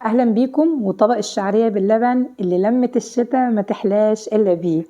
اهلا بيكم. وطبق الشعريه باللبن اللي لمة الشتاء ما تحلاش الا بيه.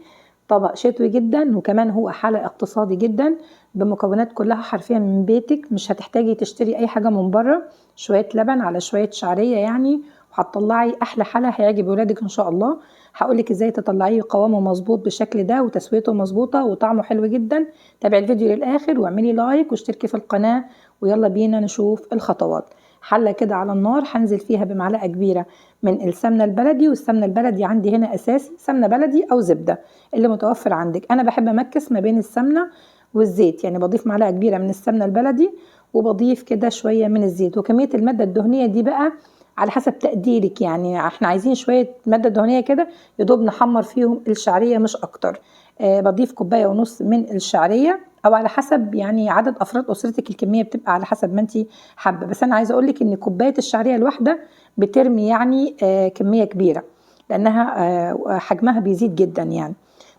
طبق شتوي جدا وكمان هو حلى اقتصادي جدا بمكونات كلها حرفيا من بيتك، مش هتحتاجي تشتري اي حاجه من بره. شويه لبن على شويه شعريه يعني، وهتطلعي احلى حلى هيعجب ولادك ان شاء الله. هقولك ازاي تطلعيه قوامه مظبوط بالشكل ده وتسويته مظبوطه وطعمه حلو جدا. تابعي الفيديو للاخر واعملي لايك واشتركي في القناه، ويلا بينا نشوف الخطوات. حله كده على النار هنزل فيها بمعلقه كبيره من السمنه البلدي، والسمنه البلدي عندي هنا اساسي سمنه بلدي او زبده اللي متوفر عندك. انا بحب امكس ما بين السمنه والزيت، يعني بضيف معلقه كبيره من السمنه البلدي وبضيف كده شويه من الزيت. وكميه الماده الدهنيه دي بقى على حسب تقديرك، يعني احنا عايزين شويه ماده دهنيه كده يدوب نحمر فيهم الشعريه مش اكتر. بضيف كوبايه ونص من الشعريه، او على حسب يعني عدد افراد اسرتك، الكميه بتبقى على حسب ما انت حابه. بس انا عايزه اقول لك ان كوبايه الشعريه الواحده بترمي يعني كميه كبيره، لانها حجمها بيزيد جدا يعني.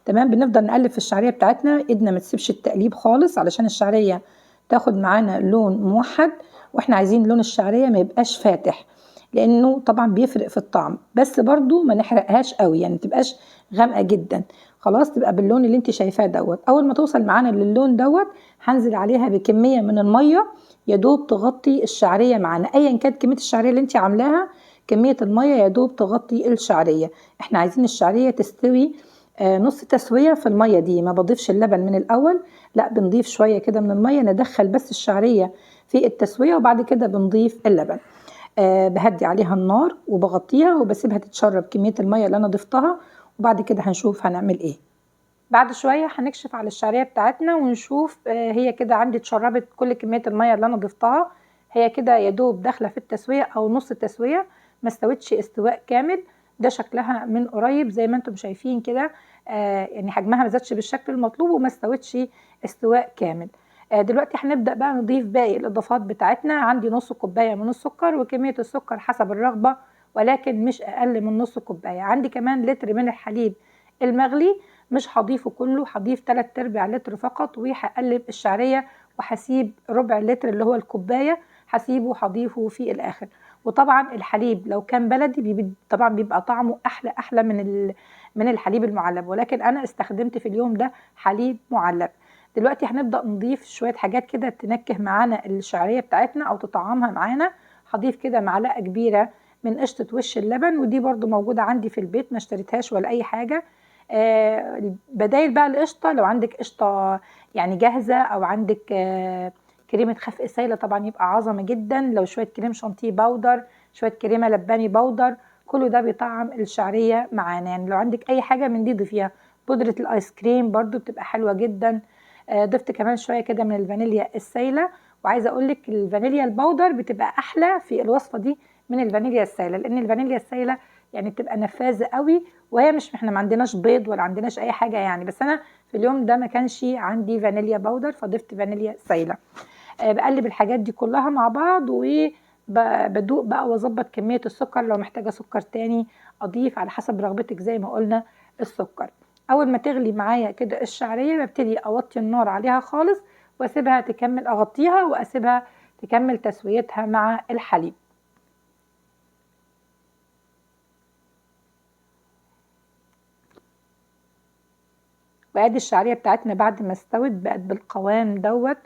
تمام، بنفضل نقلب في الشعريه بتاعتنا، ايدنا ما تسيبش التقليب خالص علشان الشعريه تاخد معانا لون موحد. واحنا عايزين لون الشعريه ما يبقاش فاتح، لانه طبعا بيفرق في الطعم، بس برضو ما نحرقهاش قوي يعني تبقاش غامقه جدا. خلاص تبقى باللون اللي انت شايفاه دوت. اول ما توصل معانا للون دوت هنزل عليها بكميه من الميه يا دوب تغطي الشعريه معانا، ايا كانت كميه الشعريه اللي انت عاملاها. كميه الميه يا دوب تغطي الشعريه. احنا عايزين الشعريه تستوي نص تسويه في الميه دي. ما بضيفش اللبن من الاول، لا بنضيف شويه كده من الميه ندخل بس الشعريه في التسويه، وبعد كده بنضيف اللبن. بهدي عليها النار وبغطيها وبسيبها تتشرب كميه الميه اللي انا ضفتها، وبعد كده هنشوف هنعمل ايه. بعد شويه هنكشف على الشعريه بتاعتنا ونشوف هي كده عندي اتشربت كل كميه الميه اللي انا ضفتها. هي كده يا دوب داخله في التسويه او نص التسويه، ما استوتش استواء كامل. ده شكلها من قريب زي ما انتم شايفين كده، يعني حجمها ما زادش بالشكل المطلوب وما استوتش استواء كامل. دلوقتي هنبدا بقى نضيف باقي الاضافات بتاعتنا. عندي نص كوبايه من السكر، وكميه السكر حسب الرغبه ولكن مش اقل من نص كوبايه. عندي كمان لتر من الحليب المغلي، مش هضيفه كله، هضيف 3/4 لتر فقط، وهقلب الشعريه وهسيب ربع لتر اللي هو الكوبايه هسيبه هضيفه في الاخر. وطبعا الحليب لو كان بلدي طبعا بيبقى طعمه احلى من الحليب المعلب، ولكن انا استخدمت في اليوم ده حليب معلب. دلوقتي هنبدا نضيف شويه حاجات كده تنكه معانا الشعريه بتاعتنا او تطعمها معانا. هضيف كده معلقه كبيره من قشطه وش اللبن، ودي برضو موجوده عندي في البيت ما اشتريتهاش ولا اي حاجه. بدايل بقى القشطه، لو عندك قشطه يعني جاهزه او عندك كريمه خفق سايله طبعا يبقى عظمه جدا. لو شويه كريم شانتيه باودر، شويه كريمه لباني باودر، كله ده بيطعم الشعريه معانا. يعني لو عندك اي حاجه من دي ضيفيها. بودره الايس كريم برضو بتبقى حلوه جدا. ضفت كمان شويه كده من الفانيليا السايله. وعايزه اقول لك الفانيليا الباودر بتبقى احلى في الوصفه دي من الفانيليا السايله، لان الفانيليا السايله يعني بتبقى نفاذه قوي، وهي مش احنا ما عندناش بيض ولا عندناش اي حاجه يعني. بس انا في اليوم ده ما كانش عندي فانيليا باودر فضفت فانيليا سايله. بقلب الحاجات دي كلها مع بعض وبدوق بقى واظبط كميه السكر. لو محتاجه سكر تاني اضيف على حسب رغبتك زي ما قلنا السكر. اول ما تغلي معايا كده الشعريه ببتدي اوطي النار عليها خالص واسيبها تكمل، اغطيها واسيبها تكمل تسويتها مع الحليب. وادي الشعريه بتاعتنا بعد ما استوت بقت بالقوام دوت،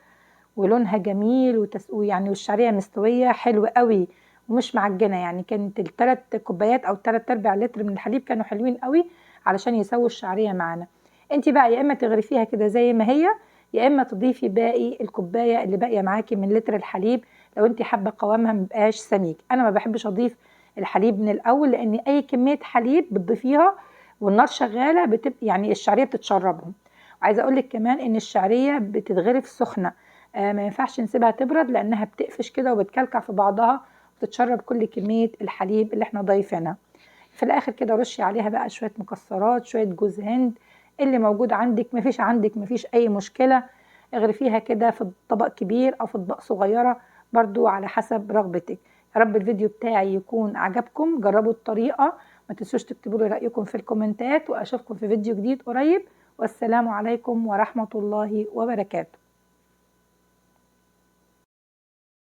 ولونها جميل يعني والشعريه مستويه حلوه قوي ومش معجنه. يعني كانت الثلاث كوبايات او 3/4 لتر من الحليب كانوا حلوين قوي علشان يسووا الشعريه معانا. انت بقى يا اما تغرفيها كده زي ما هي، يا اما تضيفي باقي الكوبايه اللي باقيه معاكي من لتر الحليب لو انت حابه قوامها مبقاش سميك. انا ما بحبش اضيف الحليب من الاول، لان اي كميه حليب بتضيفيها والنار شغاله بتبقى يعني الشعريه بتتشربهم. وعايزه اقول لك كمان ان الشعريه بتتغرف سخنه، ما ينفعش نسيبها تبرد لانها بتقفش كده وبتكلكع في بعضها وتتشرب كل كميه الحليب اللي احنا ضايفينها. في الاخر كده رشي عليها بقى شويه مكسرات، شويه جوز هند اللي موجود عندك. مفيش اي مشكله، اغرفيها كده في طبق كبير او في اطباق صغيره برضو على حسب رغبتك. يا رب الفيديو بتاعي يكون عجبكم. جربوا الطريقه، ما تنسوش تكتبوا لي رايكم في الكومنتات، واشوفكم في فيديو جديد قريب. والسلام عليكم ورحمه الله وبركاته.